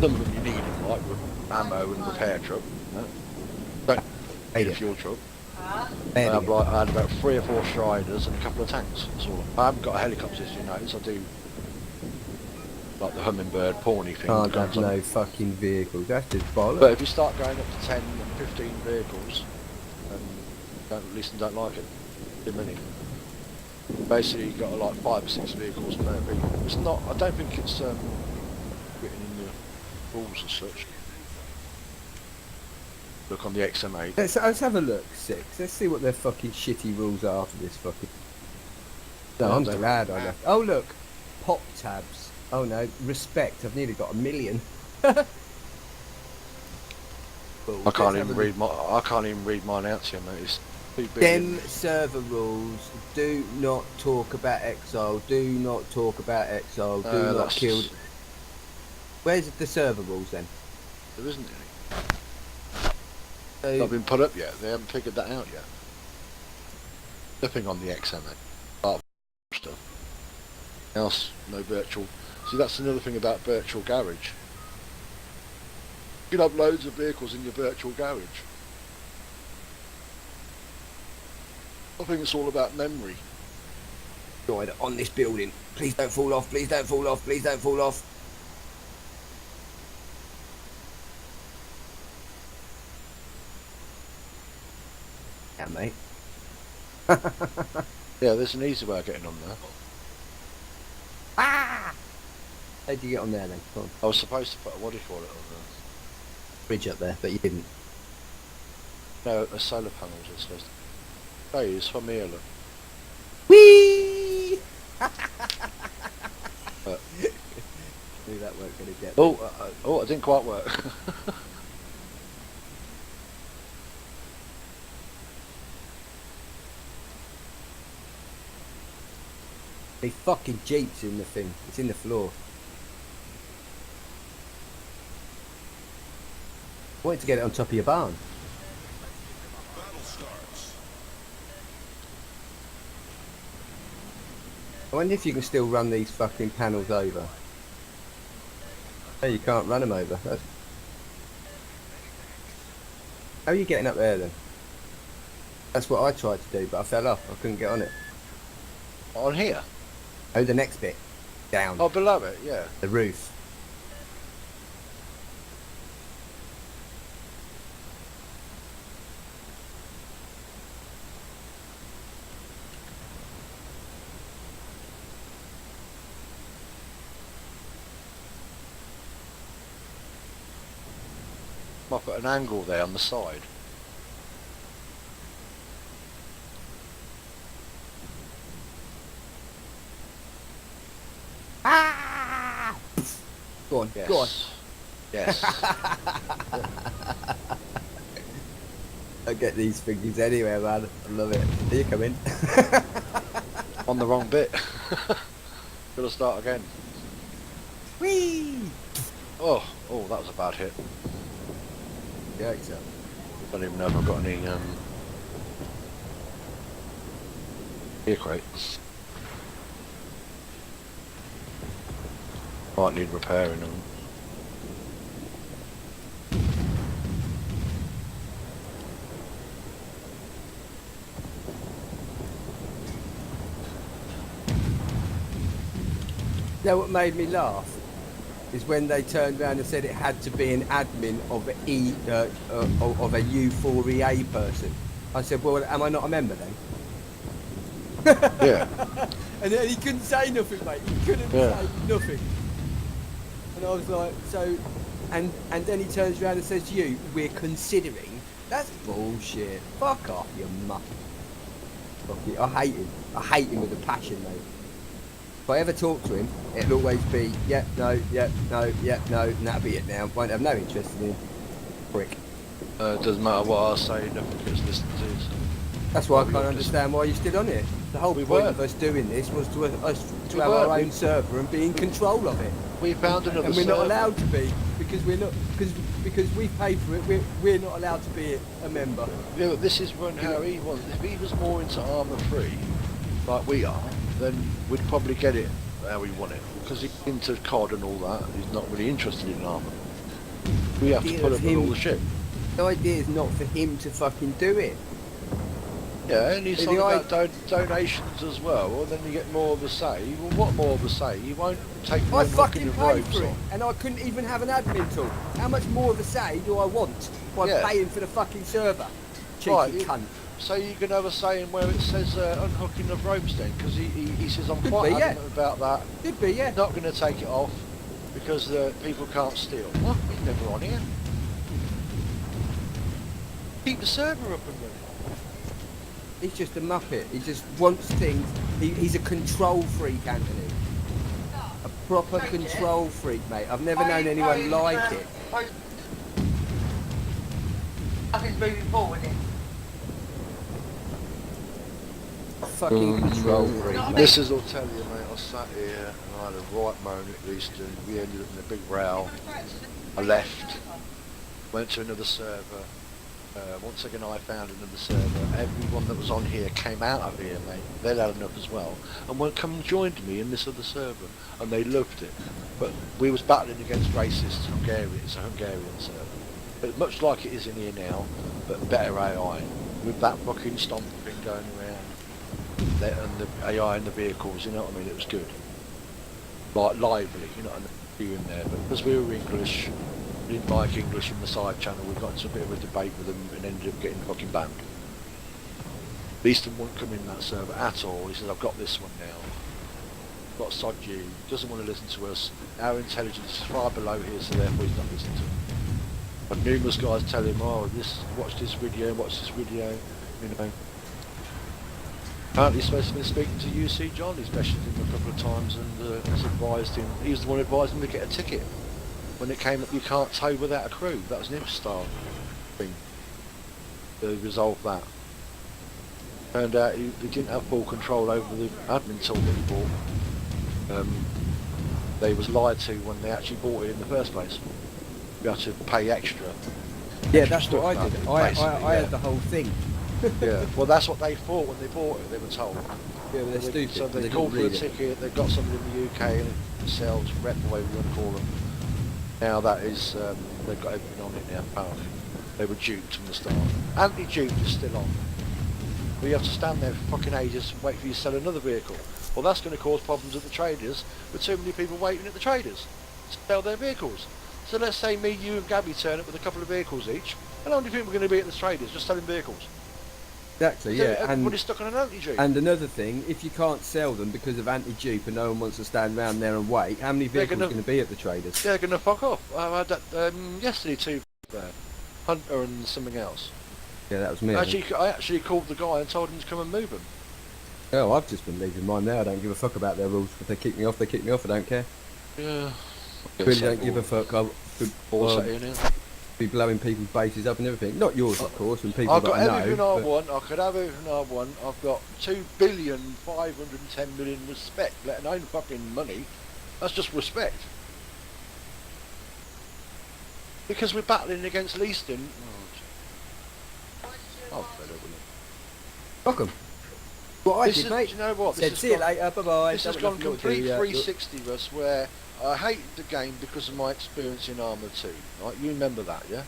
Some of them you need, like with ammo and repair truck. No? Don't need a fuel truck. I had about 3 or 4 Striders and a couple of tanks. That's all. I haven't got a helicopter, as you notice. I do like the hummingbird pawny thing. Can't have no fucking vehicles. That's just bollocks. But if you start going up to 10 and 15 vehicles, don't at least don't like it. Too many. Basically, you've got like 5 or 6 vehicles per vehicle. It's not. I don't think it's written in the rules as such. Look on the XM8. Let's have a look, 6. Let's see what their fucking shitty rules are for this fucking... No, I'm glad I left. Oh, look. Pop tabs. Oh, no. Respect. I've nearly got 1 million. I can't even read mine out to you, mate. It's too big. Them server rules. Do not talk about exile. Do not talk about exile. Do not kill... Where's the server rules, then? There isn't any. Not been put up yet. They haven't figured that out yet. Nothing on the XM8. Stuff. Else, no virtual. See, that's another thing about virtual garage. You can have loads of vehicles in your virtual garage. I think it's all about memory. Right, on this building. Please don't fall off. Please don't fall off. Please don't fall off. Yeah, mate. Yeah, there's an easy way of getting on there. Ah! How'd you get on there then? Come on. I was supposed to put a, what do you call it, on there? Bridge up there, but you didn't. No, a solar panels are supposed to. Hey, it's from here, look. Whee! Knew that weren't going to get. Oh, it didn't quite work. The fucking Jeep's in the thing. It's in the floor. I wanted to get it on top of your barn. I wonder if you can still run these fucking panels over. No, you can't run them over. How are you getting up there then? That's what I tried to do, but I fell off. I couldn't get on it. On here? Oh, the next bit. Down. Oh, below it, yeah. The roof. Might put an angle there on the side. Ah! Go on, Yes. go on. Yes. I get these figures anywhere, man. I love it. Here you come in. On the wrong bit. Gotta start again. Whee! Oh, that was a bad hit. Yeah, so. Don't even know if I've got any gear crates. Might need repairing them. You know what made me laugh? Is when they turned around and said it had to be an admin of a U4EA person. I said, well, am I not a member then? Yeah. And then he couldn't say nothing, mate. He couldn't say nothing. And I was like, so, and then he turns around and says to you, we're considering. That's bullshit. Fuck off, you muck. Fuck it. I hate him. I hate him with a passion, mate. If I ever talk to him, it'll always be, yeah, no, and that'll be it now. Won't have no interest in him. Prick. It doesn't matter what I say, nothing gets listened to. So. That's why I can't understand why you're still on it. The whole point of us doing this was to have our own server and be in control of it. We found another server. And we're not allowed to be, because we're not, because we pay for it, we're not allowed to be a member. Yeah, but this is how he was. If he was more into Armour 3, like we are, then we'd probably get it how we want it. Because he's into COD and all that, he's not really interested in Armour. We have to put up with all the shit. The idea is not for him to fucking do it. Yeah, and he's talking about donations as well, and then you get more of a say. Well, what more of a say? You won't take the I fucking of paid ropes for it, on. and I couldn't even have an admin tool. How much more of a say do I want by paying for the fucking server? Cheeky cunt. So you can have a say in where it says unhooking of ropes then, because he says I'm quite adamant about that. Could be, yeah. Not going to take it off because people can't steal. What? He's never on here. Keep the server up and running. He's just a muppet. He just wants things. He's a control freak, Anthony. A proper control freak, mate. I've never known anyone like it. Nothing's moving forward in. Fucking control freak, mate. This is, I'll tell you, mate, I sat here and I had a right moan at least, and we ended up in a big row. I left, went to another server. Once again I found another server. Everyone that was on here came out of here, mate. They'd had enough as well, and went come and joined me in this other server, and they loved it. But we was battling against racist Hungarians. It's a Hungarian server, but much like it is in here now, but better AI with that fucking stomper thing going around, and the AI in the vehicles. You know what I mean? It was good, like lively. You know, and you in there. But because we were English. Didn't like English in the side channel, we got into a bit of a debate with them and ended up getting fucking banned. Beeston won't come in that server at all. He says, I've got this one now. Got sod you, doesn't want to listen to us. Our intelligence is far below his, so therefore he's not listening to it. But numerous guys tell him, oh, watch this video, you know. Apparently he's supposed to have been speaking to UC John, he's messaged him a couple of times and has advised him, he was the one who advised him to get a ticket. When it came up, you can't tow without a crew. That was an Imstar thing to resolve that. Turned out he didn't have full control over the admin tool that he bought. They was lied to when they actually bought it in the first place. You had to pay extra. Yeah, that's what I did. I had the whole thing. Yeah, well that's what they thought when they bought it, they were told. Yeah, they're stupid. So they called for a ticket, they got somebody in the UK and it sells, rep, whatever you want to call them. Now that is, they've got everything on it now, apparently. They were duped from the start. Anti-dupe is still on. But you have to stand there for fucking ages and wait for you to sell another vehicle. Well, that's going to cause problems at the traders, with too many people waiting at the traders to sell their vehicles. So let's say me, you and Gabby turn up with a couple of vehicles each, and how many people are going to be at the traders just selling vehicles? Exactly, So yeah. everybody's stuck on an anti-dupe. And another thing, if you can't sell them because of anti-dupe and no one wants to stand around there and wait, how many vehicles are going to be at the traders? They're going to fuck off. I had that yesterday too there. Hunter and something else. Yeah, that was me. I actually called the guy and told him to come and move them. Oh, I've just been leaving mine now. I don't give a fuck about their rules. If they kick me off, they kick me off. I don't care. Yeah. Really don't give a fuck. I'll be blowing people's bases up and everything. Not yours, of course, and people I've that got I know. everything I want. I could have everything I want. I've got 2,510,000,000 respect, let alone fucking money. That's just respect. Because we're battling against Leaston. Oh, fed up with it. Fuck 'em. What I did, mate. Do you know what? Said, see you later, bye-bye. This has gone complete 360 Russ, where I hate the game because of my experience in Armour 2. Right? You remember that, yeah?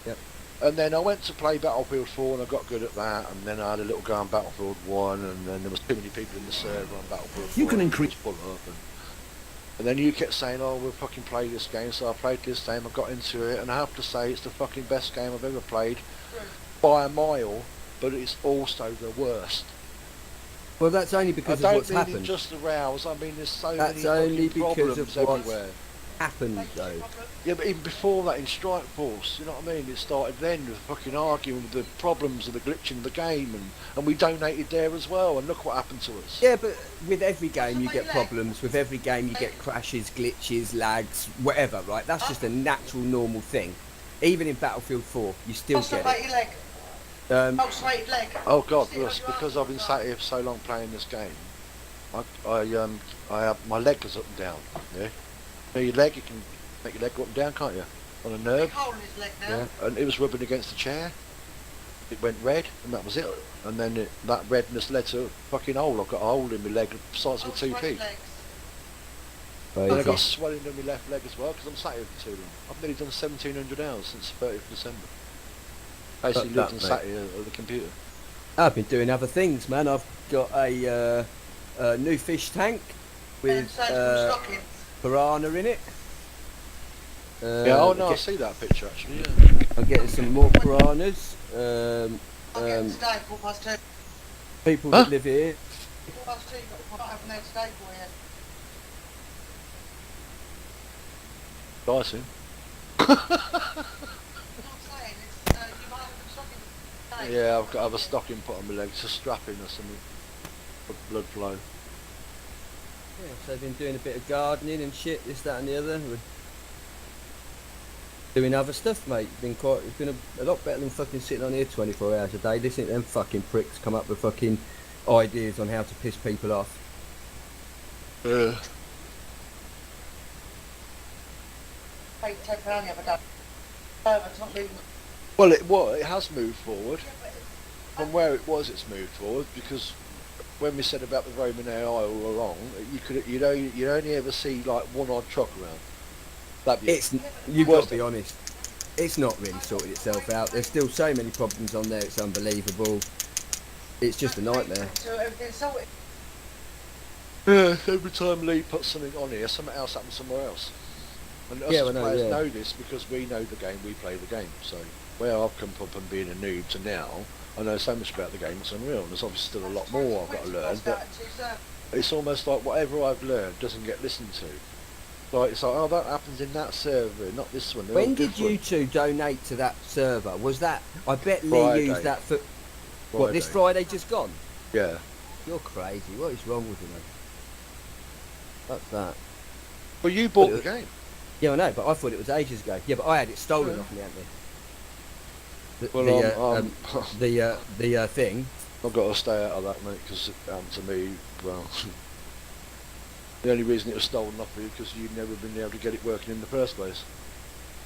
Yep. And then I went to play Battlefield 4 and I got good at that, and then I had a little go on Battlefield 1, and then there was too many people in the server on Battlefield 4. You can increase full up, and then you kept saying, oh, we'll fucking play this game, so I played this game, I got into it, and I have to say it's the fucking best game I've ever played by a mile, but it's also the worst. Well, that's only because of what's I don't mean happened. just the rows, I mean there's so That's many only fucking because problems of what's everywhere. happened, though. Yeah, but even before that in Strike Force, you know what I mean? It started then with fucking arguing with the problems of the glitch in the game, and we donated there as well, and look what happened to us. Yeah, but with every game you get problems. With every game you get crashes, glitches, lags, whatever, right? That's just a natural, normal thing. Even in Battlefield 4, you still get it. Oh God, Russ, because I've been sat here for so long playing this game, I have my leg goes up and down. Yeah, you know, your leg, you can make your leg go up and down, can't you? On a nerve. Yeah, and it was rubbing against the chair. It went red, and that was it. And then that redness led to a fucking hole. I've got a hole in my leg the size of a 2p. And I got Crazy. swelling in my left leg as well because I'm sat here for too long. I've nearly done 1,700 hours since the 30th of December. Basically Fuck lived that, and mate. sat here at the computer. I've been doing other things, man. I've got a new fish tank And with surgical stockings. piranha in it. Yeah, oh no, I see that picture actually, yeah. I'm getting some more piranhas. I'll get them today, 2:15. People Huh? that live here. 2:15, but I'm not having there today for you. Dicing. I'm not saying it's, you might have them stockings today. Yeah, I've got to have a stocking put on my leg, just strapping or something. For blood flow. Yeah, so I've been doing a bit of gardening and shit, this, that, and the other. We're doing other stuff, mate. It's been a lot better than fucking sitting on here 24 hours a day. Listening to them fucking pricks come up with fucking ideas on how to piss people off. Yeah. Paid £10 the other day. It's not moving. Well, it has moved forward. From where it was, it's moved forward because when we said about the Roman AI all along, you'd only ever see like one odd truck around. You've Got to be honest, it's not really sorted itself out. There's still so many problems on there, it's unbelievable. It's just a nightmare. So everything's sorted. Yeah, every time Lee puts something on here, something else happens somewhere else. And us as players know this because we know the game, we play the game. So where I've come from being a noob to now, I know so much about the game, it's unreal. And there's obviously still a lot more I've got to learn, but it's almost like whatever I've learned doesn't get listened to. Like, it's like, oh, that happens in that server, not this one. When did you two donate to that server? Was that, I bet Lee Friday. used that for, Friday. what, this Friday just gone? Yeah. You're crazy, what is wrong with you, man? What's that? Well, you bought the game. Yeah, I know, but I thought it was ages ago. Yeah, but I had it stolen off me, hadn't I? The thing. I've got to stay out of that, mate, because to me, well, the only reason it was stolen off you because you'd never been able to get it working in the first place.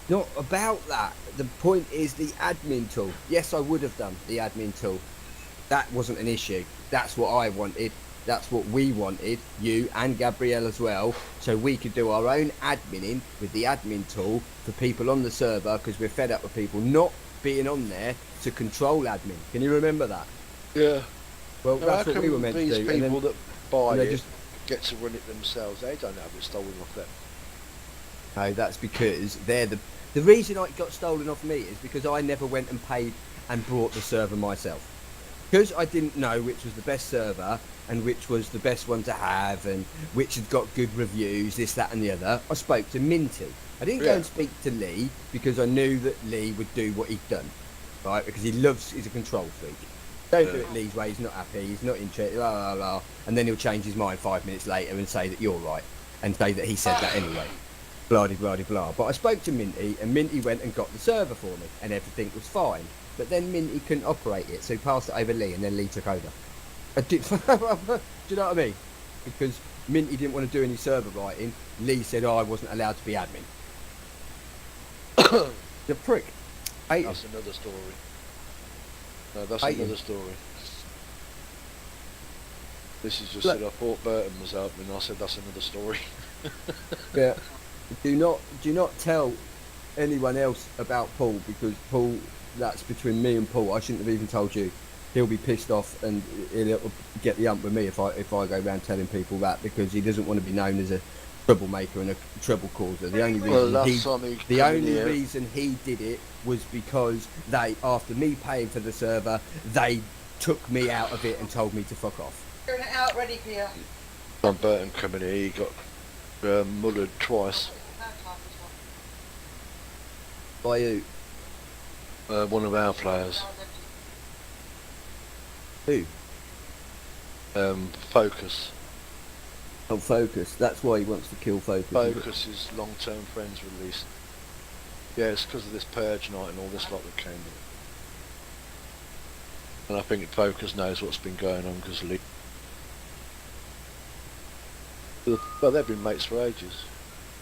Not about that. The point is the admin tool. Yes, I would have done the admin tool. That wasn't an issue. That's what I wanted. That's what we wanted, you and Gabrielle as well, so we could do our own adminning with the admin tool for people on the server because we're fed up with people not being on there to control admin. Can you remember that? Yeah. Well, Now, that's how what we come were meant to these do. people And then, that buy it just, get to run it themselves, they don't have it stolen off them. no, that's because they're the reason it got stolen off me is because I never went and paid and brought the server myself. Because I didn't know which was the best server and which was the best one to have and which had got good reviews, this, that and the other, I spoke to Minty. I didn't go and speak to Lee because I knew that Lee would do what he'd done, right? Because he's a control freak. Don't do it Lee's way, he's not happy, he's not interested, blah, blah, blah. And then he'll change his mind 5 minutes later and say that you're right and say that he said that anyway. Blah, blah, blah, blah. But I spoke to Minty and Minty went and got the server for me and everything was fine. But then Minty couldn't operate it, so he passed it over Lee, and then Lee took over. Do you know what I mean? Because Minty didn't want to do any server writing. Lee said, I wasn't allowed to be admin. The prick. That's another story. No, that's another story. This is just that I thought Burton was helping, and I said that's another story. Yeah. Do not tell anyone else about Paul, because Paul, that's between me and Paul. I shouldn't have even told you. He'll be pissed off and he'll get the ump with me if I go around telling people that, because he doesn't want to be known as a troublemaker and a trouble causer. The only reason he did it was because they, after me paying for the server, they took me out of it and told me to fuck off. Doing it out ready for you. When Burton coming here, he got mullered twice. By who? One of our players. Who? Focus. Oh, Focus. That's why he wants to kill Focus. Focus is long-term friends released. Yeah, it's because of this purge night and all this lot that came in. And I think Focus knows what's been going on because Lee. But they've been mates for ages.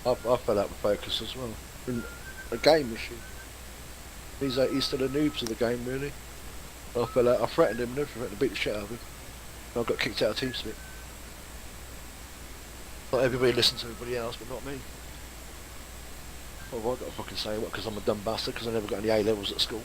I fell out with Focus as well. Been a game machine. He's still a noob to the game, really. I fell out. I threatened him and everything to beat the shit out of him. And I got kicked out of TeamSpeak. Not everybody listens to everybody else, but not me. What have I got to fucking say? What? Because I'm a dumb bastard because I never got any A levels at school.